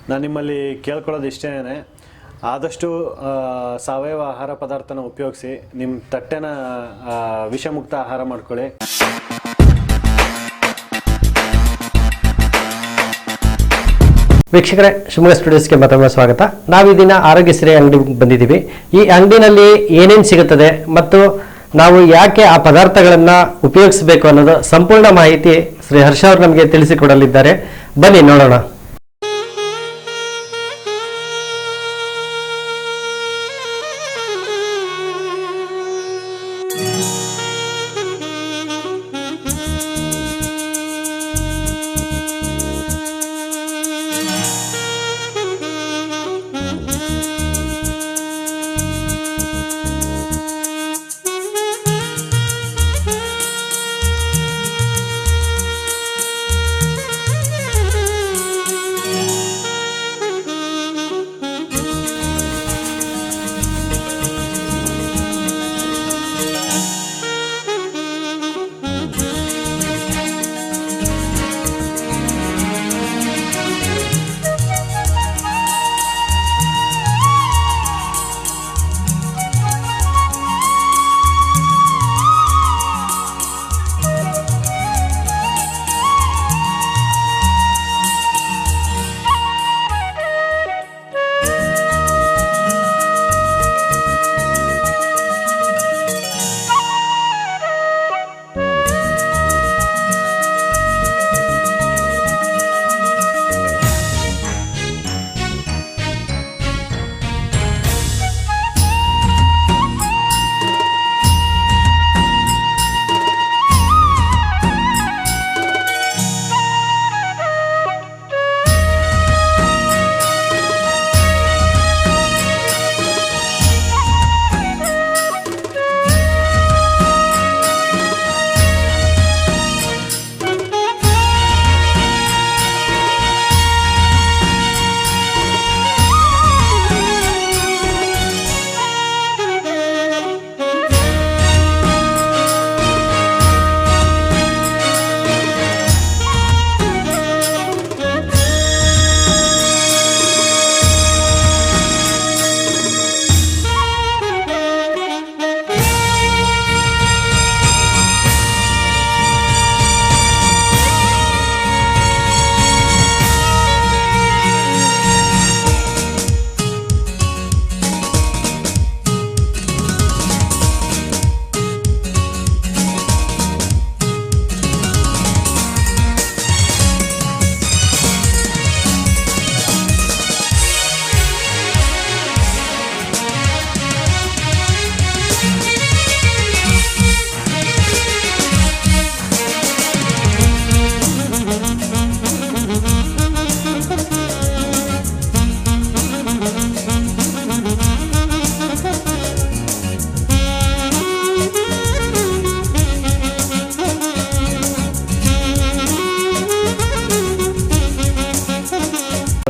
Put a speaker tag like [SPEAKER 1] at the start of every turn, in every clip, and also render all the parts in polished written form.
[SPEAKER 1] ನಾನು ನಿಮ್ಮಲ್ಲಿ ಕೇಳ್ಕೊಳ್ಳೋದು ಇಷ್ಟೇನೆ, ಆದಷ್ಟು ಸಾವಯವ ಆಹಾರ ಪದಾರ್ಥನ ಉಪಯೋಗಿಸಿ ನಿಮ್ಮ ತಟ್ಟೆನ ವಿಷಮುಕ್ತ ಆಹಾರ ಮಾಡ್ಕೊಳ್ಳಿ.
[SPEAKER 2] ವೀಕ್ಷಕರೇ, ಶಿವಮೊಗ್ಗ ಸ್ಟುಡಿಯೋಸ್ಗೆ ಮತ್ತೊಮ್ಮೆ ಸ್ವಾಗತ. ನಾವು ಈ ದಿನ ಆರೋಗ್ಯ ಸಿರಿ ಅಂಗಡಿ ಬಂದಿದ್ದೀವಿ. ಈ ಅಂಗಡಿನಲ್ಲಿ ಏನೇನು ಸಿಗುತ್ತದೆ ಮತ್ತು ನಾವು ಯಾಕೆ ಆ ಪದಾರ್ಥಗಳನ್ನು ಉಪಯೋಗಿಸಬೇಕು ಅನ್ನೋದು ಸಂಪೂರ್ಣ ಮಾಹಿತಿ ಶ್ರೀ ಹರ್ಷ ಅವರು ನಮಗೆ ತಿಳಿಸಿಕೊಡಲಿದ್ದಾರೆ. ಬನ್ನಿ ನೋಡೋಣ.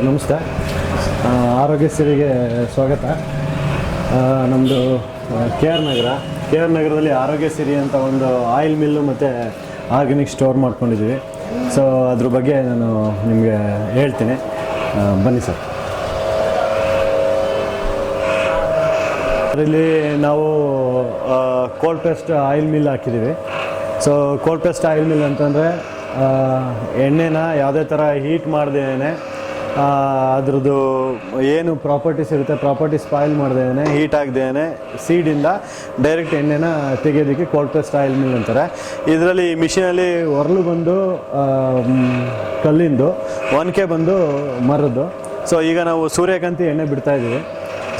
[SPEAKER 1] ನಮಸ್ತೆ, ಆರೋಗ್ಯ ಸಿರಿಗೆ ಸ್ವಾಗತ. ನಮ್ಮದು ಕೆ ಆರ್ ನಗರದಲ್ಲಿ ಆರೋಗ್ಯ ಸಿರಿ ಅಂತ ಒಂದು ಆಯಿಲ್ ಮಿಲ್ಲು ಮತ್ತು ಆರ್ಗ್ಯಾನಿಕ್ ಸ್ಟೋರ್ ಮಾಡ್ಕೊಂಡಿದ್ದೀವಿ. ಸೊ ಅದ್ರ ಬಗ್ಗೆ ನಾನು ನಿಮಗೆ ಹೇಳ್ತೀನಿ, ಬನ್ನಿ ಸರ್. ಅದರಲ್ಲಿ ನಾವು ಕೋಲ್ಡ್ ಪ್ರೆಸ್ಡ್ ಆಯಿಲ್ ಮಿಲ್ ಹಾಕಿದ್ದೀವಿ. So cold pressed oil mill ಅಂತಂದರೆ ಎಣ್ಣೆನ ಯಾವುದೇ ಥರ ಹೀಟ್ ಮಾಡ್ದೇನೆ ಅದ್ರದ್ದು ಏನು ಪ್ರಾಪರ್ಟೀಸ್ ಇರುತ್ತೆ ಪ್ರಾಪರ್ಟಿ ಸ್ಪಾಯಿಲ್ ಮಾಡ್ದೇನೆ ಹೀಟ್ ಆಗದೇನೆ ಸೀಡಿಂದ ಡೈರೆಕ್ಟ್ ಎಣ್ಣೆನ ತೆಗೆಯೋದಕ್ಕೆ ಕೋಲ್ಡ್ ಪ್ರೆಸ್ಡ್ ಆಯಿಲ್ ಮಿಲ್ ಅಂತಾರೆ. ಇದರಲ್ಲಿ ಮಿಷಿನಲ್ಲಿ ಒರಳು ಬಂದು ಕಲ್ಲಿಂದು, ಒನಕೆ ಬಂದು ಮರದ್ದು. ಸೊ ಈಗ ನಾವು ಸೂರ್ಯಕಾಂತಿ ಎಣ್ಣೆ ಬಿಡ್ತಾಯಿದ್ದೀವಿ.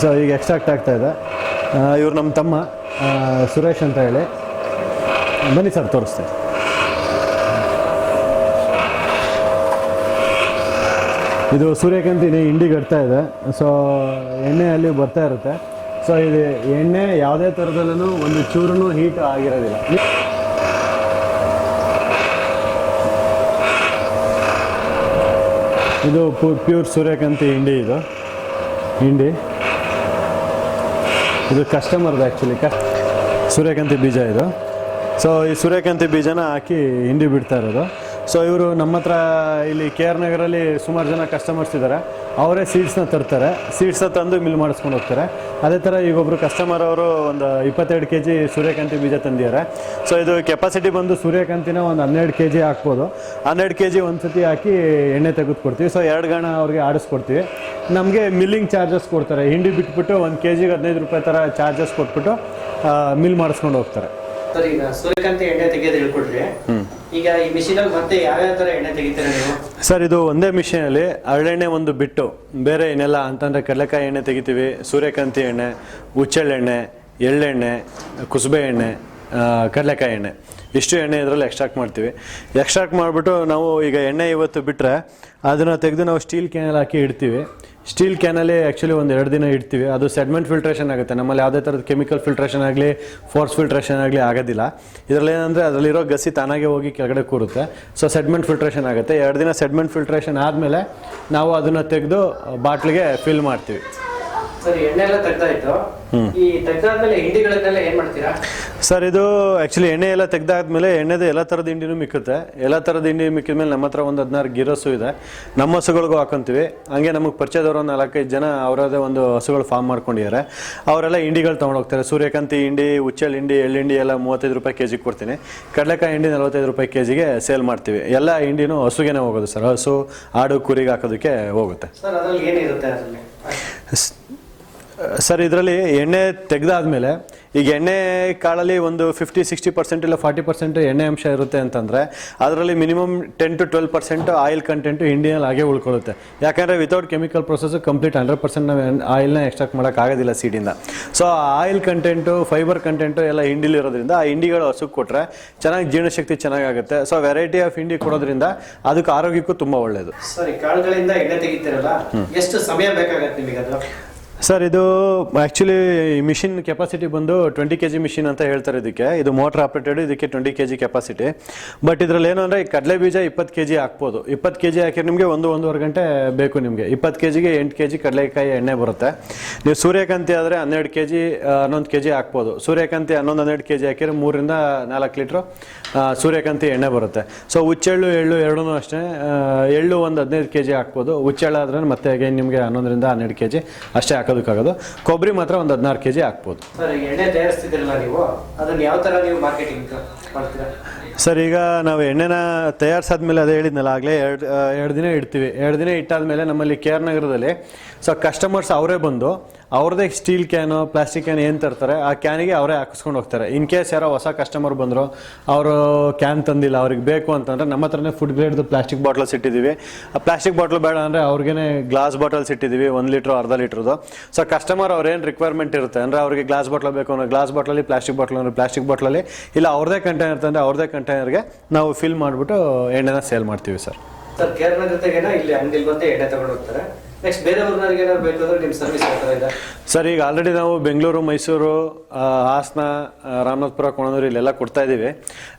[SPEAKER 1] ಸೊ ಈಗ ಎಕ್ಸ್ಟ್ರಾಕ್ಟ್ ಆಗ್ತಾಯಿದೆ. ಇವ್ರು ನಮ್ಮ ತಮ್ಮ ಸುರೇಶ್ ಅಂತ ಹೇಳಿ. ಬನ್ನಿ ಸರ್, ತೋರಿಸ್ತೀನಿ. ಇದು ಸೂರ್ಯಕಾಂತಿ ಹಿಂಡಿ ಕಟ್ತಾ ಇದೆ. ಸೊ ಎಣ್ಣೆ ಅಲ್ಲಿ ಬರ್ತಾ ಇರುತ್ತೆ. ಸೊ ಇದು ಎಣ್ಣೆ ಯಾವುದೇ ಥರದಲ್ಲೂ ಒಂದು ಚೂರು ಹೀಟ್ ಆಗಿರೋದಿಲ್ಲ. ಇದು ಪ್ಯೂರ್ ಸೂರ್ಯಕಾಂತಿ ಹಿಂಡಿ. ಇದು ಕಸ್ಟಮರ್ದು ಆ್ಯಕ್ಚುಲಿ ಸೂರ್ಯಕಾಂತಿ ಬೀಜ ಇದು. ಸೊ ಈ ಸೂರ್ಯಕಾಂತಿ ಬೀಜನ ಹಾಕಿ ಹಿಂಡಿ ಬಿಡ್ತಾ ಇರೋದು. ಸೊ ಇವರು ನಮ್ಮ ಹತ್ರ ಇಲ್ಲಿ ಕೆ ಆರ್ ನಗರಲ್ಲಿ ಸುಮಾರು ಜನ ಕಸ್ಟಮರ್ಸ್ ಇದ್ದಾರೆ. ಅವರೇ ಸೀಡ್ಸ್ನ ತರ್ತಾರೆ, ಸೀಡ್ಸ್ನ ತಂದು ಮಿಲ್ ಮಾಡಿಸ್ಕೊಂಡು ಹೋಗ್ತಾರೆ. ಅದೇ ಥರ ಈಗ ಒಬ್ಬರು ಕಸ್ಟಮರ್ ಅವರು ಒಂದು 22 kg ಸೂರ್ಯಕಾಂತಿ ಬೀಜ ತಂದಿದ್ದಾರೆ. ಸೊ ಇದು ಕೆಪಾಸಿಟಿ ಬಂದು ಸೂರ್ಯಕಾಂತಿನ ಒಂದು 12 kg ಹಾಕ್ಬೋದು. 12 kg ಒಂದು ಸತಿ ಹಾಕಿ ಎಣ್ಣೆ ತೆಗೆದುಕೊಡ್ತೀವಿ. ಸೊ 2 ಗಾಣ ಅವ್ರಿಗೆ ಆಡಿಸ್ಕೊಡ್ತೀವಿ. ನಮಗೆ ಮಿಲ್ಲಿಂಗ್ ಚಾರ್ಜಸ್ ಕೊಡ್ತಾರೆ. ಹಿಂಡಿ ಬಿಟ್ಬಿಟ್ಟು 1 kg 15 ರೂಪಾಯಿ ಥರ ಚಾರ್ಜಸ್ ಕೊಟ್ಬಿಟ್ಟು ಮಿಲ್ ಮಾಡಿಸ್ಕೊಂಡು ಹೋಗ್ತಾರೆ.
[SPEAKER 2] ಸರ್, ಈಗ ಸೂರ್ಯಕಾಂತಿ ಎಣ್ಣೆ ತೆಗೆಯೋದು ಹೇಳ್ಕೊಡ್ರಿ. ಈಗ ಈ ಮಿಷಿನಲ್ಲಿ ಮತ್ತೆ ಯಾವ್ಯಾವ ಥರ ಎಣ್ಣೆ ತೆಗಿತೀರಾ ನೀವು?
[SPEAKER 1] ಸರ್, ಇದು ಒಂದೇ ಮಿಷಿನಲ್ಲಿ ಹರಳೆಣ್ಣೆ ಒಂದು ಬಿಟ್ಟು ಬೇರೆ ಏನೆಲ್ಲ ಅಂತಂದರೆ ಕಡಲೆಕಾಯಿ ಎಣ್ಣೆ ತೆಗಿತೀವಿ, ಸೂರ್ಯಕಾಂತಿ ಎಣ್ಣೆ, ಹುಚ್ಚೆಳ್ಳೆಣ್ಣೆ, ಎಳ್ಳೆಣ್ಣೆ, ಕುಸುಬೆ ಎಣ್ಣೆ, ಕಡಲೆಕಾಯಿ ಎಣ್ಣೆ, ಇಷ್ಟು ಎಣ್ಣೆ ಇದರಲ್ಲಿ ಎಕ್ಸ್ಟ್ರಾಕ್ಟ್ ಮಾಡ್ತೀವಿ. ಎಕ್ಸ್ಟ್ರಾಕ್ಟ್ ಮಾಡಿಬಿಟ್ಟು ನಾವು ಈಗ ಎಣ್ಣೆ ಇವತ್ತು ಬಿಟ್ಟರೆ ಅದನ್ನು ತೆಗೆದು ನಾವು ಸ್ಟೀಲ್ ಕ್ಯಾನಲ್ಲಿ ಹಾಕಿ ಇಡ್ತೀವಿ. ಸ್ಟೀಲ್ ಕ್ಯಾನಲ್ಲಿ ಆ್ಯಕ್ಚುಲಿ ಒಂದು 2 ದಿನ ಇಡ್ತೀವಿ. ಅದು ಸೆಡ್ಮೆಂಟ್ ಫಿಲ್ಟ್ರೇಷನ್ ಆಗುತ್ತೆ. ನಮ್ಮಲ್ಲಿ ಯಾವುದೇ ಥರದ ಕೆಮಿಕಲ್ ಫಿಲ್ಟ್ರೇಷನ್ ಆಗಲಿ ಫೋರ್ಸ್ ಫಿಲ್ಟ್ರೇಷನ್ ಆಗಲಿ ಆಗೋದಿಲ್ಲ. ಇದರಲ್ಲಿ ಏನಂದರೆ ಅದರಲ್ಲಿರೋ ಗಸಿ ತಾನಾಗೆ ಹೋಗಿ ಕೆಳಗಡೆ ಕೂರುತ್ತೆ. ಸೊ ಸೆಡ್ಮೆಂಟ್ ಫಿಲ್ಟ್ರೇಷನ್ ಆಗುತ್ತೆ. 2 ದಿನ ಸೆಡ್ಮೆಂಟ್ ಫಿಲ್ಟ್ರೇಷನ್ ಆದಮೇಲೆ ನಾವು ಅದನ್ನು ತೆಗೆದು ಬಾಟ್ಲಿಗೆ ಫಿಲ್ ಮಾಡ್ತೀವಿ.
[SPEAKER 2] ಸರ್, ಎಣ್ಣೆ ಎಲ್ಲ ತೆಗ್ದಾಯ್ತು. ಈ ತೆಗ್ದಾದ್ಮೇಲೆ ಹಿಂಡಿಗಳನ್ನೆಲ್ಲ ಏನ್ ಮಾಡ್ತೀರಾ?
[SPEAKER 1] ಸರ್, ಇದು ಆ್ಯಕ್ಚುಲಿ ಎಣ್ಣೆ ಎಲ್ಲ ತೆಗ್ದಾದ್ಮೇಲೆ ಎಣ್ಣೆದು ಎಲ್ಲ ಥರದ ಹಿಂಡಿನೂ ಮಿಕ್ಕುತ್ತೆ. ಎಲ್ಲ ಥರದ ಹಿಂಡಿ ಮಿಕ್ಕಿದ ಮೇಲೆ ನಮ್ಮ ಹತ್ರ ಒಂದು 16 ಗಿರಸ್ಸು ಇದೆ. ನಮ್ಮ ಹಸುಗಳಿಗೂ ಹಾಕೊಂತೀವಿ. ಹಂಗೆ ನಮಗೆ ಪರಿಚಯದವರು 4-5 ಜನ ಅವರದೇ ಒಂದು ಹಸುಗಳು ಫಾರ್ಮ್ ಮಾಡ್ಕೊಂಡಿದ್ದಾರೆ. ಅವರೆಲ್ಲ ಹಿಂಡಿಗಳು ತೊಗೊಂಡೋಗ್ತಾರೆ. ಸೂರ್ಯಕಾಂತಿ ಹಿಂಡಿ, ಹುಚ್ಚೆಳ್ಳು ಹಿಂಡಿ, ಎಳ್ಳು ಹಿಂಡಿ ಎಲ್ಲ 35 ರೂಪಾಯಿ kg ಕೊಡ್ತೀನಿ. ಕಡಲೆಕಾಯಿ ಹಿಂಡಿ 45 ರೂಪಾಯಿ kgಗೆ ಸೇಲ್ ಮಾಡ್ತೀವಿ. ಎಲ್ಲ ಹಿಂಡಿನೂ ಹಸುಗೇನೆ ಹೋಗೋದು ಸರ್. ಹಸು, ಆಡು, ಕುರಿಗೆ ಹಾಕೋದಕ್ಕೆ ಹೋಗುತ್ತೆ.
[SPEAKER 2] ಸರ್, ಅದ್ರಲ್ಲಿ ಏನಿರುತ್ತೆ ಅದರಲ್ಲಿ?
[SPEAKER 1] ಸರ್, ಇದರಲ್ಲಿ ಎಣ್ಣೆ ತೆಗೆದಾದ್ಮೇಲೆ ಈಗ ಎಣ್ಣೆ ಕಾಳಲ್ಲಿ ಒಂದು 50-60% ಇಲ್ಲ 40% ಎಣ್ಣೆ ಅಂಶ ಇರುತ್ತೆ ಅಂತಂದರೆ ಅದರಲ್ಲಿ ಮಿನಿಮಮ್ 10 to 12% ಆಯಿಲ್ ಕಂಟೆಂಟು ಹಿಂಡಿನಲ್ಲಿ ಹಾಗೆ ಉಳ್ಕೊಳ್ಳುತ್ತೆ. ಯಾಕಂದರೆ ವಿತೌಟ್ ಕೆಮಿಕಲ್ ಪ್ರೊಸೆಸ್ಸು ಕಂಪ್ಲೀಟ್ 100% ನಾವು ಆಯಿಲ್ನ ಎಕ್ಸ್ಟ್ರಾಕ್ಟ್ ಮಾಡೋಕ್ಕಾಗೋದಿಲ್ಲ ಸೀಡಿಂದ. So oil content, fibre content ಎಲ್ಲ ಹಿಂಡಿಲಿರೋದ್ರಿಂದ ಆ ಹಿಂಡಿಗಳು ಹಸುಗೆ ಕೊಟ್ಟರೆ ಚೆನ್ನಾಗಿ ಜೀರ್ಣಶಕ್ತಿ ಚೆನ್ನಾಗಾಗುತ್ತೆ. ಸೊ ವೆರೈಟಿ ಆಫ್ ಹಿಂಡಿ ಕೊಡೋದ್ರಿಂದ ಅದಕ್ಕೆ ಆರೋಗ್ಯಕ್ಕೂ ತುಂಬ ಒಳ್ಳೆಯದು.
[SPEAKER 2] ಸರಿ, ಕಾಳುಗಳಿಂದ ಎಣ್ಣೆ ತೆಗಿತೀರಲ್ಲ, ಎಷ್ಟು ಸಮಯ ಬೇಕಾಗತ್ತೆ ನಿಮಗೆ ಅದು?
[SPEAKER 1] ಸರ್, ಇದು ಆ್ಯಕ್ಚುಲಿ ಮಿಷಿನ್ ಕೆಪಾಸಿಟಿ ಬಂದು 20 kg ಮಿಷಿನ್ ಅಂತ ಹೇಳ್ತಾರೆ ಇದಕ್ಕೆ. ಇದು ಮೋಟರ್ ಆಪ್ರೇಟೆಡ್, ಇದಕ್ಕೆ 20 kg ಕೆಪಾಸಿಟಿ. ಬಟ್ ಇದರಲ್ಲಿ ಏನು ಅಂದರೆ ಕಡಲೆ ಬೀಜ 20 kg ಹಾಕ್ಬೋದು. 20 kg ಹಾಕಿದ್ರೆ ನಿಮಗೆ 1-1.5 ಗಂಟೆ ಬೇಕು ನಿಮಗೆ. 20 kgಗೆ 8 kg ಕಡಲೆಕಾಯಿ ಎಣ್ಣೆ ಬರುತ್ತೆ. ನೀವು ಸೂರ್ಯಕಾಂತಿ ಆದರೆ 12 kg 11 kg ಹಾಕ್ಬೋದು. ಸೂರ್ಯಕಾಂತಿ 11-12 kg ಹಾಕಿದ್ರೆ 3-4 ಲೀಟ್ರು ಸೂರ್ಯಕಾಂತಿ ಎಣ್ಣೆ ಬರುತ್ತೆ. ಸೊ ಹುಚ್ಚೆಳ್ಳು, ಎಳ್ಳು ಎರಡೂ ಅಷ್ಟೇ. ಎಳ್ಳು ಒಂದು 15 kg ಹಾಕ್ಬೋದು. ಹುಚ್ಚೆಳ್ಳು ಆದರೆ ಮತ್ತೆ ಅಗೇನ್ ನಿಮಗೆ 11-12 kg ಅಷ್ಟೇ ಹಾಕೋದಕ್ಕಾಗೋದು. ಕೊಬ್ಬರಿ ಮಾತ್ರ ಒಂದು 16 kg ಹಾಕ್ಬೋದು.
[SPEAKER 2] ಸರ್, ಎಣ್ಣೆ ತಯಾರಿಸ್ತಿದ್ರಲ್ಲ ನೀವು, ಅದನ್ನು ಯಾವ ಥರ ನೀವು ಮಾರ್ಕೆಟಿಂಗ್ ಮಾಡ್ತೀರಾ?
[SPEAKER 1] ಸರ್, ಈಗ ನಾವು ಎಣ್ಣೆನ ತಯಾರಿಸಾದ್ಮೇಲೆ ಅದೇ ಹೇಳಿದ್ನಲ್ಲ ಆಗಲೇ, 2 ದಿನ ಇಡ್ತೀವಿ. 2 ದಿನ ಇಟ್ಟಾದ್ಮೇಲೆ ನಮ್ಮಲ್ಲಿ ಕೆ ಆರ್ ನಗರದಲ್ಲಿ ಸೊ ಕಸ್ಟಮರ್ಸ್ ಅವರೇ ಬಂದು ಅವ್ರದ್ದೇ ಸ್ಟೀಲ್ ಕ್ಯಾನು, ಪ್ಲಾಸ್ಟಿಕ್ ಕ್ಯಾನ್ ಏನು ತರ್ತಾರೆ ಆ ಕ್ಯಾನಿಗೆ ಅವರೇ ಹಾಕಿಸ್ಕೊಂಡು ಹೋಗ್ತಾರೆ. ಇನ್ ಕೇಸ್ ಯಾರೋ ಹೊಸ ಕಸ್ಟಮರ್ ಬಂದರು, ಅವರು ಕ್ಯಾನ್ ತಂದಿಲ್ಲ, ಅವ್ರಿಗೆ ಬೇಕು ಅಂತಂದರೆ ನಮ್ಮ ಹತ್ರನೇ ಫುಡ್ ಗ್ರೇಡ್ದು ಪ್ಲಾಸ್ಟಿಕ್ ಬಾಟ್ಲ್ಸ್ ಇಟ್ಟಿದ್ದೀವಿ. ಆ ಪ್ಲಾಸ್ಟಿಕ್ ಬಾಟ್ಲ್ ಬೇಡ ಅಂದರೆ ಅವ್ರಿಗೇ ಗ್ಲಾಸ್ ಬಾಟಲ್ಸ್ ಇಟ್ಟಿದ್ದೀವಿ, 1 ಲೀಟ್ರು, ಅರ್ಧ ಲೀಟ್ರದ್ದು. ಸೊ ಕಸ್ಟಮರ್ ಅವ್ರೇನು ರಿಕ್ವೈರ್ಮೆಂಟ್ ಇರುತ್ತೆ ಅಂದರೆ ಅವ್ರಿಗೆ ಗ್ಲಾಸ್ ಬಾಟ್ಲ್ ಬೇಕು ಅಂದರೆ ಗ್ಲಾಸ್ ಬಾಟ್ಲಲ್ಲಿ, ಪ್ಲಾಸ್ಟಿಕ್ ಬಾಟ್ಲ್ ಅಂದರೆ ಪ್ಲಾಸ್ಟಿಕ್ ಬಾಟ್ಲಲ್ಲಿ, ಇಲ್ಲ ಅವ್ರದೇ ಕಂಟೈನರ್ ತಂದರೆ ಅವ್ರದೇ ಕಂಟೈನರ್ಗೆ ನಾವು ಫಿಲ್ ಮಾಡಿಬಿಟ್ಟು ಎಣ್ಣೆನ ಸೇಲ್ ಮಾಡ್ತೀವಿ ಸರ್.
[SPEAKER 2] ಸರ್, ಕೇರಳ ಜೊತೆಗೇನ ಇಲ್ಲಿ ಅಂಗಡಿಲಿ ಬಂದು ಎಣ್ಣೆ ತಗೊಂಡು ಹೋಗ್ತಾರೆ. ನೆಕ್ಸ್ಟ್ ಬೇರೆ ಊರಿನವ್ರಿಗೆ ಏನಾದ್ರು ಬೇಕಾದ್ರೆ ನಿಮ್ಮ ಸರ್ವಿಸ್ ಯಾವ ಥರ ಇದೆ?
[SPEAKER 1] ಸರ್, ಈಗ ಆಲ್ರೆಡಿ ನಾವು ಬೆಂಗಳೂರು, ಮೈಸೂರು, ಹಾಸನ, ರಾಮನಾಥಪುರ, ಕೊಣನೂರು ಇಲ್ಲೆಲ್ಲ ಕೊಡ್ತಾ ಇದ್ದೀವಿ.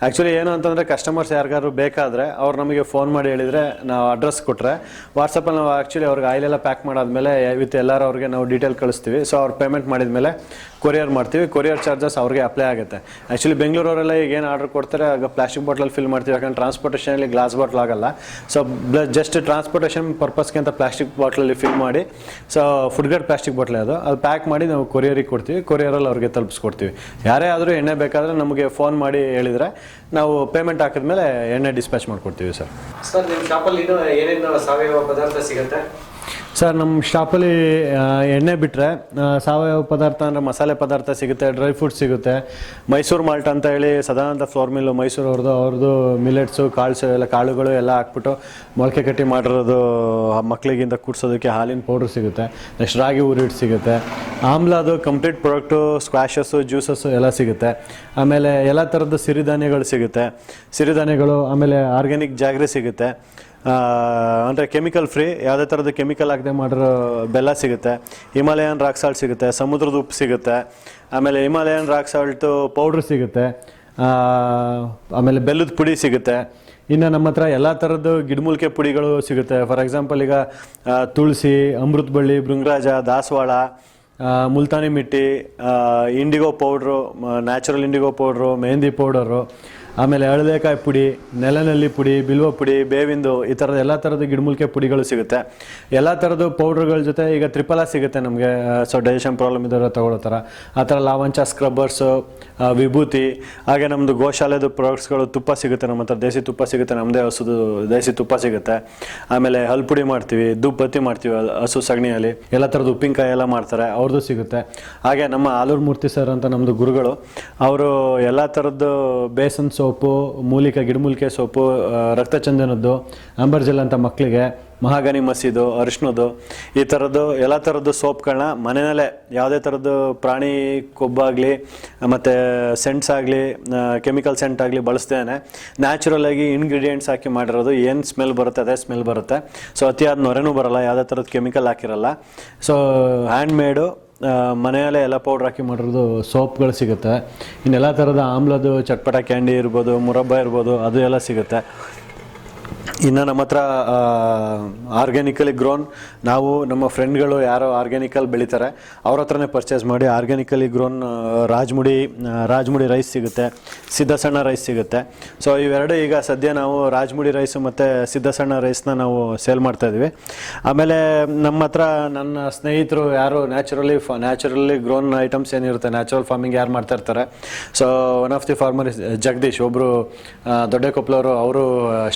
[SPEAKER 1] ಆ್ಯಕ್ಚುಲಿ ಏನು ಅಂತಂದರೆ ಕಸ್ಟಮರ್ಸ್ ಯಾರಿಗಾದ್ರು ಬೇಕಾದರೆ ಅವ್ರು ನಮಗೆ ಫೋನ್ ಮಾಡಿ ಹೇಳಿದರೆ ನಾವು ಅಡ್ರೆಸ್ ಕೊಟ್ಟರೆ ವಾಟ್ಸಪ್ಪಲ್ಲಿ ನಾವು ಆ್ಯಕ್ಚುಲಿ ಅವ್ರಿಗೆ ಆಯಿಲೆಲ್ಲ ಪ್ಯಾಕ್ ಮಾಡಾದ್ಮೇಲೆ ವಿತ್ ಎಲ್ಲರೂ ಅವ್ರಿಗೆ ನಾವು ಡೀಟೇಲ್ ಕಳಿಸ್ತೀವಿ. ಸೊ ಅವ್ರು ಪೇಮೆಂಟ್ ಮಾಡಿದ್ಮೇಲೆ ಕೊರಿಯರ್ ಮಾಡ್ತೀವಿ. ಕೊರಿಯರ್ ಚಾರ್ಜಸ್ ಅವ್ರಿಗೆ ಅಪ್ಲೈ ಆಗುತ್ತೆ. ಆ್ಯಕ್ಚುಲಿ ಬೆಂಗಳೂರವರೆಲ್ಲ ಈಗ ಏನು ಆರ್ಡರ್ ಕೊಡ್ತಾರೆ ಆಗ ಪ್ಲಾಸ್ಟಿಕ್ ಬಾಟ್ಲಲ್ಲಿ ಫಿಲ್ ಮಾಡ್ತೀವಿ. ಯಾಕಂದ್ರೆ ಟ್ರಾನ್ಸ್ಪೋರ್ಟೇಷನಲ್ಲಿ ಗ್ಲಾಸ್ ಬಾಟ್ಲ್ ಆಗಲ್ಲ. ಸೊ ಜಸ್ಟ್ ಟ್ರಾನ್ಸ್ಪೋರ್ಟೇಷನ್ ಪರ್ಪಸ್ಗೆ ಅಂತ ಪ್ಲಾಸ್ಟಿಕ್ ಬಾಟ್ಲಲ್ಲಿ ಫಿಲ್ ಮಾಡಿ, so food grade plastic bottle ಅದು ಪ್ಯಾಕ್ ಮಾಡಿ ನಾವು ಕೊರಿಯರಿಗೆ ಕೊಡ್ತೀವಿ. ಕೊರಿಯರಲ್ಲಿ ಅವ್ರಿಗೆ ತಲುಪಿಸ್ಕೊಡ್ತೀವಿ. ಯಾರೇ ಆದರೂ ಎಣ್ಣೆ ಬೇಕಾದರೆ ನಮಗೆ ಫೋನ್ ಮಾಡಿ ಹೇಳಿದರೆ ನಾವು ಪೇಮೆಂಟ್ ಹಾಕಿದ್ಮೇಲೆ ಎಣ್ಣೆ ಡಿಸ್ಪ್ಯಾಚ್ ಮಾಡಿಕೊಡ್ತೀವಿ ಸರ್.
[SPEAKER 2] ಸರ್, ನಿಮ್ಮ ಶಾಪಲ್ಲಿ ಇನ್ನೂ ಏನೇನು ಸಾವಯವ ಪದಾರ್ಥ ಸಿಗುತ್ತೆ?
[SPEAKER 1] ಸರ್, ನಮ್ಮ ಶಾಪಲ್ಲಿ ಎಣ್ಣೆ ಬಿಟ್ಟರೆ ಸಾವಯವ ಪದಾರ್ಥ ಅಂದರೆ ಮಸಾಲೆ ಪದಾರ್ಥ ಸಿಗುತ್ತೆ, ಡ್ರೈ ಫ್ರೂಟ್ಸ್ ಸಿಗುತ್ತೆ. ಮೈಸೂರು ಮಾಲ್ಟ್ ಅಂತ ಹೇಳಿ ಸದಾನಂದ ಫ್ಲೋರ್ ಮಿಲ್ಲು ಮೈಸೂರು ಅವ್ರದ್ದು ಮಿಲೆಟ್ಸು, ಕಾಳ್ಸು ಎಲ್ಲ ಕಾಳುಗಳು ಎಲ್ಲ ಹಾಕ್ಬಿಟ್ಟು ಮೊಳಕೆ ಕಟ್ಟಿ ಮಾಡಿರೋದು ಮಕ್ಕಳಿಗಿಂತ ಕೂಡ್ಸೋದಕ್ಕೆ ಹಾಲಿನ ಪೌಡ್ರ್ ಸಿಗುತ್ತೆ. ನೆಕ್ಸ್ಟ್ ರಾಗಿ ಊರಿಟ್ಟು ಸಿಗುತ್ತೆ. ಆಮ್ಲಾದು ಕಂಪ್ಲೀಟ್ ಪ್ರಾಡಕ್ಟು, ಸ್ಕ್ವಾಷಸ್ಸು, ಜ್ಯೂಸಸ್ಸು ಎಲ್ಲ ಸಿಗುತ್ತೆ. ಆಮೇಲೆ ಎಲ್ಲ ಥರದ್ದು ಸಿರಿಧಾನ್ಯಗಳು ಸಿಗುತ್ತೆ. ಸಿರಿಧಾನ್ಯಗಳು, ಆಮೇಲೆ ಆರ್ಗ್ಯಾನಿಕ್ ಜಾಗ್ರಿ ಸಿಗುತ್ತೆ. ಅಂದರೆ ಕೆಮಿಕಲ್ ಫ್ರೀ, ಯಾವುದೇ ಥರದ ಕೆಮಿಕಲ್ ಆಗದೆ ಮಾಡಿರೋ ಬೆಲ್ಲ ಸಿಗುತ್ತೆ. ಹಿಮಾಲಯನ್ ರಾಕ್ ಸಾಲ್ಟ್ ಸಿಗುತ್ತೆ. ಸಮುದ್ರದ ಉಪ್ಪು ಸಿಗುತ್ತೆ. ಆಮೇಲೆ ಹಿಮಾಲಯನ್ ರಾಕ್ ಸಾಲ್ಟು ಪೌಡ್ರ್ ಸಿಗುತ್ತೆ. ಆಮೇಲೆ ಬೆಲ್ಲದ ಪುಡಿ ಸಿಗುತ್ತೆ. ಇನ್ನು ನಮ್ಮ ಹತ್ರ ಎಲ್ಲ ಥರದ್ದು ಗಿಡಮೂಲಿಕೆ ಪುಡಿಗಳು ಸಿಗುತ್ತೆ. ಫಾರ್ ಎಕ್ಸಾಂಪಲ್ ಈಗ ತುಳಸಿ, ಅಮೃತ ಬಳ್ಳಿ, ಭೃಂಗರಾಜ, ದಾಸವಾಳ, multani mitti, indigo powder, natural indigo powder, mehndi powder, ಆಮೇಲೆ ಹಳದೆಕಾಯಿ ಪುಡಿ, ನೆಲನಲ್ಲಿ ಪುಡಿ, ಬಿಲ್ವ ಪುಡಿ, ಬೇವಿಂದು, ಈ ಥರದ ಎಲ್ಲ ಥರದ ಗಿಡಮೂಲಿಕೆ ಪುಡಿಗಳು ಸಿಗುತ್ತೆ. ಎಲ್ಲ ಥರದ್ದು ಪೌಡ್ರ್ಗಳ ಜೊತೆ ಈಗ ತ್ರಿಫಲ ಸಿಗುತ್ತೆ ನಮಗೆ. ಸೊ ಡೈಜೆಷನ್ ಪ್ರಾಬ್ಲಮ್ ಇದ್ದವರು ತಗೊಳ್ಳೋ ಥರ ಆ ಥರ ಲಾವಂಚ, ಸ್ಕ್ರಬ್ಬರ್ಸು, ವಿಭೂತಿ, ಹಾಗೆ ನಮ್ಮದು ಗೋಶಾಲೆದು ಪ್ರಾಡಕ್ಟ್ಸ್ಗಳು, ತುಪ್ಪ ಸಿಗುತ್ತೆ ನಮ್ಮ ಹತ್ರ, ದೇಸಿ ತುಪ್ಪ ಸಿಗುತ್ತೆ, ನಮ್ಮದೇ ಹಸುದು ದೇಸಿ ತುಪ್ಪ ಸಿಗುತ್ತೆ. ಆಮೇಲೆ ಹಲ್ಪುಡಿ ಮಾಡ್ತೀವಿ, ಧೂಪ್ ಬತ್ತಿ ಮಾಡ್ತೀವಿ ಹಸು ಸಗಣಿಯಲ್ಲಿ, ಎಲ್ಲ ಥರದ್ದು ಉಪ್ಪಿನಕಾಯಿ ಎಲ್ಲ ಮಾಡ್ತಾರೆ, ಅವ್ರದ್ದು ಸಿಗುತ್ತೆ. ಹಾಗೆ ನಮ್ಮ ಆಲೂರು ಮೂರ್ತಿ ಸರ್ ಅಂತ ನಮ್ಮದು ಗುರುಗಳು, ಅವರು ಎಲ್ಲ ಥರದ್ದು ಬೇಸನ್ ಸೋಪು, ಗಿಡಮೂಲಿಕೆ ಸೋಪು, ರಕ್ತಚಂದನದ್ದು, ಅಂಬರ್ಜೆಲ್ ಅಂತ ಮಕ್ಕಳಿಗೆ, ಮಹಾಗನಿ ಮಸೀದು, ಅರಿಶಿನದ್ದು, ಈ ಥರದ್ದು ಎಲ್ಲ ಥರದ್ದು ಸೋಪ್ಗಳನ್ನ ಮನೆಯಲ್ಲೇ ಯಾವುದೇ ಥರದ್ದು ಪ್ರಾಣಿ ಕೊಬ್ಬಾಗಲಿ ಮತ್ತು ಸೆಂಟ್ಸ್ ಆಗಲಿ, ಕೆಮಿಕಲ್ ಸೆಂಟ್ ಆಗಲಿ ಬಳಸ್ದೇನೆ ನ್ಯಾಚುರಲ್ ಆಗಿ ಇಂಗ್ರೀಡಿಯೆಂಟ್ಸ್ ಹಾಕಿ ಮಾಡಿರೋದು. ಏನು ಸ್ಮೆಲ್ ಬರುತ್ತೆ ಅದೇ ಸ್ಮೆಲ್ ಬರುತ್ತೆ. ಸೊ ಅತಿಯಾದ ನೊರೆನೂ ಬರೋಲ್ಲ, ಯಾವುದೇ ಥರದ ಕೆಮಿಕಲ್ ಹಾಕಿರಲ್ಲ. ಸೊ ಹ್ಯಾಂಡ್ ಮೇಡು ಮನೆಯಲ್ಲೇ ಎಲ್ಲ ಪೌಡ್ರ್ ಹಾಕಿ ಮಾಡಿರೋದು ಸೋಪ್ಗಳು ಸಿಗುತ್ತೆ. ಇನ್ನೆಲ್ಲ ಥರದ ಆಮ್ಲದ್ದು ಚಟ್ಪಟ ಕ್ಯಾಂಡಿ ಇರ್ಬೋದು, ಮುರಬ್ಬ ಇರ್ಬೋದು, ಅದು ಎಲ್ಲ ಸಿಗುತ್ತೆ. ಇನ್ನು ನಮ್ಮ ಹತ್ರ ಆರ್ಗ್ಯಾನಿಕಲಿ ಗ್ರೋನ್, ನಾವು ನಮ್ಮ ಫ್ರೆಂಡ್ಗಳು ಯಾರೋ ಆರ್ಗ್ಯಾನಿಕಲ್ ಬೆಳೀತಾರೆ ಅವ್ರ ಹತ್ರನೇ ಪರ್ಚೇಸ್ ಮಾಡಿ ಆರ್ಗ್ಯಾನಿಕಲಿ ಗ್ರೋನ್ ರಾಜ್ಮುಡಿ ರೈಸ್ ಸಿಗುತ್ತೆ, ಸಿದ್ಧಸಣ್ಣ ರೈಸ್ ಸಿಗುತ್ತೆ. ಸೊ ಇವೆರಡು ಈಗ ಸದ್ಯ ನಾವು ರಾಜ್ಮುಡಿ ರೈಸು ಮತ್ತು ಸಿದ್ಧಸಣ್ಣ ರೈಸ್ನ ನಾವು ಸೇಲ್ ಮಾಡ್ತಾಯಿದ್ವಿ. ಆಮೇಲೆ ನಮ್ಮ ಹತ್ರ ನನ್ನ ಸ್ನೇಹಿತರು ಯಾರು ನ್ಯಾಚುರಲಿ ಗ್ರೋನ್ ಐಟಮ್ಸ್ ಏನಿರುತ್ತೆ, ನ್ಯಾಚುರಲ್ ಫಾರ್ಮಿಂಗ್ ಯಾರು ಮಾಡ್ತಾ ಇರ್ತಾರೆ, so one of the farmer Jagadish, ಒಬ್ಬರು ದೊಡ್ಡಕೊಪ್ಪಲವರು, ಅವರು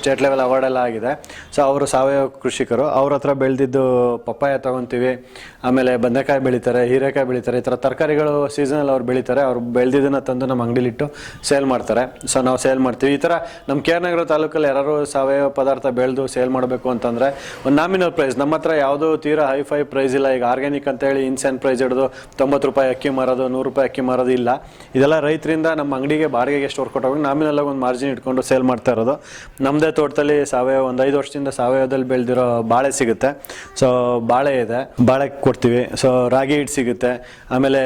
[SPEAKER 1] ಸ್ಟೇಟ್ ಲೆವೆಲ್ ಅವಾರ್ಡ್ ಎಲ್ಲ ಆಗಿದೆ. ಸೊ ಅವರು ಸಾವಯವ ಕೃಷಿಕರು, ಅವ್ರ ಹತ್ರ ಬೆಳೆದಿದ್ದು ಪಪ್ಪಾಯ ತೊಗೊತೀವಿ, ಆಮೇಲೆ ಬದನೆಕಾಯಿ ಬೆಳೀತಾರೆ, ಹೀರೆಕಾಯಿ ಬೆಳೀತಾರೆ, ಈ ಥರ ತರಕಾರಿಗಳು ಸೀಸನಲ್ ಅವ್ರು ಬೆಳೀತಾರೆ. ಅವ್ರು ಬೆಳೆದಿದ್ದನ್ನು ತಂದು ನಮ್ಮ ಅಂಗಡಿಲಿಟ್ಟು ಸೇಲ್ ಮಾಡ್ತಾರೆ. ಸೊ ನಾವು ಸೇಲ್ ಮಾಡ್ತೀವಿ. ಈ ಥರ ನಮ್ಮ KR ತಾಲೂಕಲ್ಲಿ ಯಾರು ಸಾವಯವ ಪದಾರ್ಥ ಬೆಳೆದು ಸೇಲ್ ಮಾಡಬೇಕು ಅಂತಂದರೆ ಒಂದು ನಾಮಿನಲ್ ಪ್ರೈಸ್, ನಮ್ಮ ಹತ್ರ ಯಾವುದೂ ತೀರಾ ಹೈಫೈ ಪ್ರೈಸ್ ಇಲ್ಲ. ಈಗ ಆರ್ಗ್ಯಾನಿಕ್ ಅಂತೇಳಿ ಇನ್ಸೆನ್ ಪ್ರೈಸ್ ಹಿಡಿದು 90 ರೂಪಾಯಿ ಅಕ್ಕಿ ಮಾರೋದು, 100 ರೂಪಾಯಿ ಅಕ್ಕಿ ಮಾರೋದು ಇಲ್ಲ. ಇದೆಲ್ಲ ರೈತರಿಂದ ನಮ್ಮ ಅಂಗಡಿಗೆ ಬಾಡಿಗೆಗೆ ಎಷ್ಟು ಕೊಟ್ಟೋಗಿ ನಾಮಿನಲ್ ಆಗಿ ಒಂದು ಮಾರ್ಜಿನ್ ಇಟ್ಕೊಂಡು ಸೇಲ್ ಮಾಡ್ತಾ ಇರೋದು. ನಮ್ಮದೇ ತೋಟದಲ್ಲಿ ಸಾವಯವ ಒಂದು 5 ವರ್ಷದಿಂದ ಸಾವಯವದಲ್ಲಿ ಬೆಳೆದಿರೋ ಬಾಳೆ ಸಿಗುತ್ತೆ. ಸೊ ಬಾಳೆ ಇದೆ, ಬಾಳೆ ಕೊಡ್ತೀವಿ. ಸೊ ರಾಗಿ ಹಿಟ್ಟು ಸಿಗುತ್ತೆ. ಆಮೇಲೆ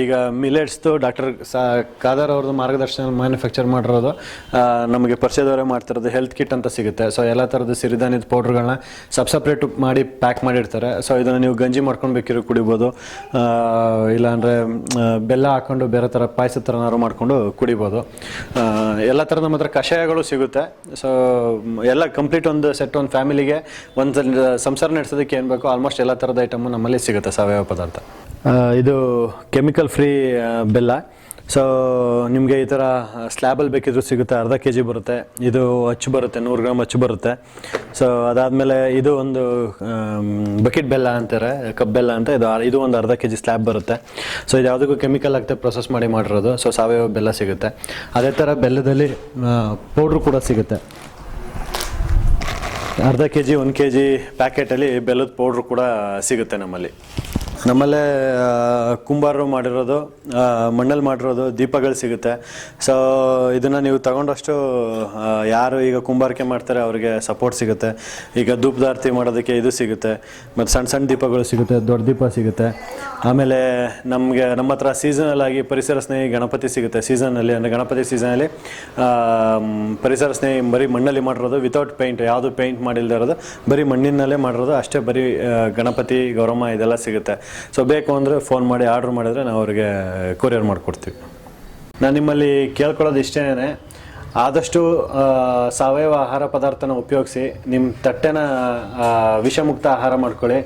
[SPEAKER 1] ಈಗ ಮಿಲೆಟ್ಸ್ದು ಡಾಕ್ಟರ್ ಖಾದರ್ ಅವ್ರದ್ದು ಮಾರ್ಗದರ್ಶನ ಮ್ಯಾನುಫ್ಯಾಕ್ಚರ್ ಮಾಡಿರೋದು, ನಮಗೆ ಪರಿಚಯದವರೇ ಮಾಡ್ತಿರೋದು ಹೆಲ್ತ್ ಕಿಟ್ ಅಂತ ಸಿಗುತ್ತೆ. ಸೊ ಎಲ್ಲ ಥರದ್ದು ಸಿರಿಧಾನ್ಯದ ಪೌಡ್ರ್ಗಳನ್ನ ಸಪ್ರೇಟ್ ಮಾಡಿ ಪ್ಯಾಕ್ ಮಾಡಿರ್ತಾರೆ. ಸೊ ಇದನ್ನು ನೀವು ಗಂಜಿ ಮಾಡ್ಕೊಂಡು ಬೇಕಿರೋ ಕುಡಿಬೋದು, ಇಲ್ಲಾಂದರೆ ಬೆಲ್ಲ ಹಾಕ್ಕೊಂಡು ಬೇರೆ ಥರ ಪಾಯಸದ ಥರನಾರು ಮಾಡಿಕೊಂಡು ಕುಡಿಬೋದು. ಎಲ್ಲ ಥರದ ನಮ್ಮ ಹತ್ರ ಕಷಾಯಗಳು ಸಿಗುತ್ತೆ. ಸೊ ಎಲ್ಲ ಕಂಪ್ಲೀಟ್ ಒಂದು ಸೆಟ್, ಒಂದು ಫ್ಯಾಮಿಲಿಗೆ ಒಂದು ಸಂಸಾರ ನಡೆಸೋದಕ್ಕೆ ಏನು ಬೇಕೋ ಆಲ್ಮೋಸ್ಟ್ ಎಲ್ಲ ಥರದ ಐಟಮು ನಮ್ಮಲ್ಲಿ ಸಿಗುತ್ತೆ ಸಾವಯವ ಪದಾರ್ಥ. ಇದು ಕೆಮಿಕಲ್ ಫ್ರೀ ಬೆಲ್ಲ. ಸೊ ನಿಮಗೆ ಈ ಥರ ಸ್ಲ್ಯಾಬಲ್ಲಿ ಬೇಕಿದ್ರೂ ಸಿಗುತ್ತೆ, ಅರ್ಧ kg ಬರುತ್ತೆ. ಇದು ಅಚ್ಚು ಬರುತ್ತೆ, 100 ಗ್ರಾಮ್ ಅಚ್ಚು ಬರುತ್ತೆ. ಸೊ ಅದಾದಮೇಲೆ ಇದು ಒಂದು ಬಕೆಟ್ ಬೆಲ್ಲ ಅಂತಾರೆ, ಕಪ್ ಬೆಲ್ಲ ಅಂತ, ಇದು ಒಂದು ಅರ್ಧ kg ಸ್ಲ್ಯಾಬ್ ಬರುತ್ತೆ. ಸೊ ಇದು ಯಾವುದಕ್ಕೂ ಕೆಮಿಕಲ್ ಆಗ್ತದೆ ಪ್ರೊಸೆಸ್ ಮಾಡಿರೋದು. ಸೊ ಸಾವಯವ ಬೆಲ್ಲ ಸಿಗುತ್ತೆ. ಅದೇ ಥರ ಬೆಲ್ಲದಲ್ಲಿ ಪೌಡ್ರು ಕೂಡ ಸಿಗುತ್ತೆ. ಅರ್ಧ kg 1 kg ಪ್ಯಾಕೆಟಲ್ಲಿ ಬೆಲ್ಲದ ಪೌಡ್ರು ಕೂಡ ಸಿಗುತ್ತೆ ನಮ್ಮಲ್ಲೇ. ಕುಂಬಾರರು ಮಾಡಿರೋದು, ಮಣ್ಣಲ್ಲಿ ಮಾಡಿರೋದು ದೀಪಗಳು ಸಿಗುತ್ತೆ. ಸೊ ಇದನ್ನು ನೀವು ತಗೊಂಡಷ್ಟು ಯಾರು ಈಗ ಕುಂಬಾರಿಕೆ ಮಾಡ್ತಾರೆ ಅವ್ರಿಗೆ ಸಪೋರ್ಟ್ ಸಿಗುತ್ತೆ. ಈಗ ಧೂಪದಾರತಿ ಮಾಡೋದಕ್ಕೆ ಇದು ಸಿಗುತ್ತೆ, ಮತ್ತು ಸಣ್ಣ ಸಣ್ಣ ದೀಪಗಳು ಸಿಗುತ್ತೆ, ದೊಡ್ಡ ದೀಪ ಸಿಗುತ್ತೆ. ಆಮೇಲೆ ನಮ್ಮ ಹತ್ರ ಸೀಸನಲ್ ಆಗಿ ಪರಿಸರ ಸ್ನೇಹಿ ಗಣಪತಿ ಸಿಗುತ್ತೆ. ಸೀಸನಲ್ಲಿ ಅಂದರೆ ಗಣಪತಿ ಸೀಸನಲ್ಲಿ ಪರಿಸರ ಸ್ನೇಹಿ ಬರೀ ಮಣ್ಣಲ್ಲಿ ಮಾಡಿರೋದು, ವಿತೌಟ್ ಪೇಂಟ್, ಯಾವುದು ಪೇಂಟ್ ಮಾಡಿಲ್ಲದೆ ಇರೋದು, ಬರೀ ಮಣ್ಣಿನಲ್ಲೇ ಮಾಡಿರೋದು ಅಷ್ಟೇ. ಬರೀ ಗಣಪತಿ, ಗೌರಮ್ಮ ಇದೆಲ್ಲ ಸಿಗುತ್ತೆ. ಸೊ ಬೇಕು ಅಂದರೆ ಫೋನ್ ಮಾಡಿ ಆರ್ಡ್ರ್ ಮಾಡಿದರೆ ನಾವು ಅವ್ರಿಗೆ ಕೊರಿಯರ್ ಮಾಡಿಕೊಡ್ತೀವಿ. ನಾನು ನಿಮ್ಮಲ್ಲಿ ಕೇಳ್ಕೊಳ್ಳೋದು ಇಷ್ಟೇನೆ, ಆದಷ್ಟು ಸಾವಯವ ಆಹಾರ ಪದಾರ್ಥನ ಉಪಯೋಗಿಸಿ ನಿಮ್ಮ ತಟ್ಟೆನ ವಿಷಮುಕ್ತ ಆಹಾರ ಮಾಡ್ಕೊಳ್ಳಿ.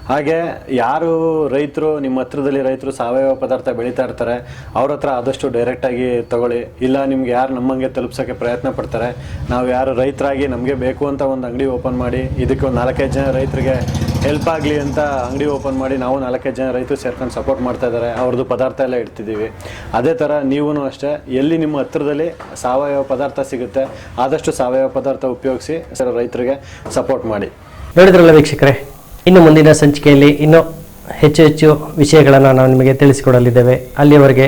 [SPEAKER 1] ಹಾಗೆ ಯಾರು ರೈತರು ನಿಮ್ಮ ಹತ್ರದಲ್ಲಿ ರೈತರು ಸಾವಯವ ಪದಾರ್ಥ ಬೆಳೀತಾ ಇರ್ತಾರೆ ಅವ್ರ ಹತ್ರ ಆದಷ್ಟು ಡೈರೆಕ್ಟಾಗಿ ತಗೊಳ್ಳಿ. ಇಲ್ಲ ನಿಮ್ಗೆ ಯಾರು ನಮ್ಮಂಗೆ ತಲುಪ್ಸೋಕ್ಕೆ ಪ್ರಯತ್ನ ಪಡ್ತಾರೆ, ನಾವು ಯಾರು ರೈತರಾಗಿ ನಮಗೆ ಬೇಕು ಅಂತ ಒಂದು ಅಂಗಡಿ ಓಪನ್ ಮಾಡಿ ಇದಕ್ಕೆ ಒಂದು 4-5 ಜನ ರೈತರಿಗೆ ಹೆಲ್ಪ್ ಆಗಲಿ ಅಂತ ಅಂಗಡಿ ಓಪನ್ ಮಾಡಿ ನಾವು 4-5 ಜನ ರೈತರು ಸೇರ್ಕೊಂಡು ಸಪೋರ್ಟ್ ಮಾಡ್ತಾ ಇದ್ದಾರೆ. ಅವ್ರದ್ದು ಪದಾರ್ಥ ಎಲ್ಲ ಇಡ್ತಿದ್ದೀವಿ. ಅದೇ ಥರ ನೀವೂ ಅಷ್ಟೇ, ಎಲ್ಲಿ ನಿಮ್ಮ ಹತ್ರದಲ್ಲಿ ಸಾವಯವ ಪದಾರ್ಥ ಸಿಗುತ್ತೆ ಆದಷ್ಟು ಸಾವಯವ ಪದಾರ್ಥ ಉಪಯೋಗಿಸಿ ರೈತರಿಗೆ ಸಪೋರ್ಟ್ ಮಾಡಿ.
[SPEAKER 2] ನೋಡಿದ್ರಲ್ಲ ವೀಕ್ಷಕರೇ, ಇನ್ನು ಮುಂದಿನ ಸಂಚಿಕೆಯಲ್ಲಿ ಇನ್ನೂ ಹೆಚ್ಚು ವಿಷಯಗಳನ್ನು ನಾವು ನಿಮಗೆ ತಿಳಿಸಿಕೊಡಲಿದ್ದೇವೆ. ಅಲ್ಲಿಯವರೆಗೆ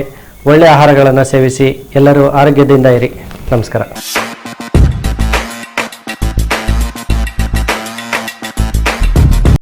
[SPEAKER 2] ಒಳ್ಳೆಯ ಆಹಾರಗಳನ್ನು ಸೇವಿಸಿ ಎಲ್ಲರೂ ಆರೋಗ್ಯದಿಂದ ಇರಿ. ನಮಸ್ಕಾರ.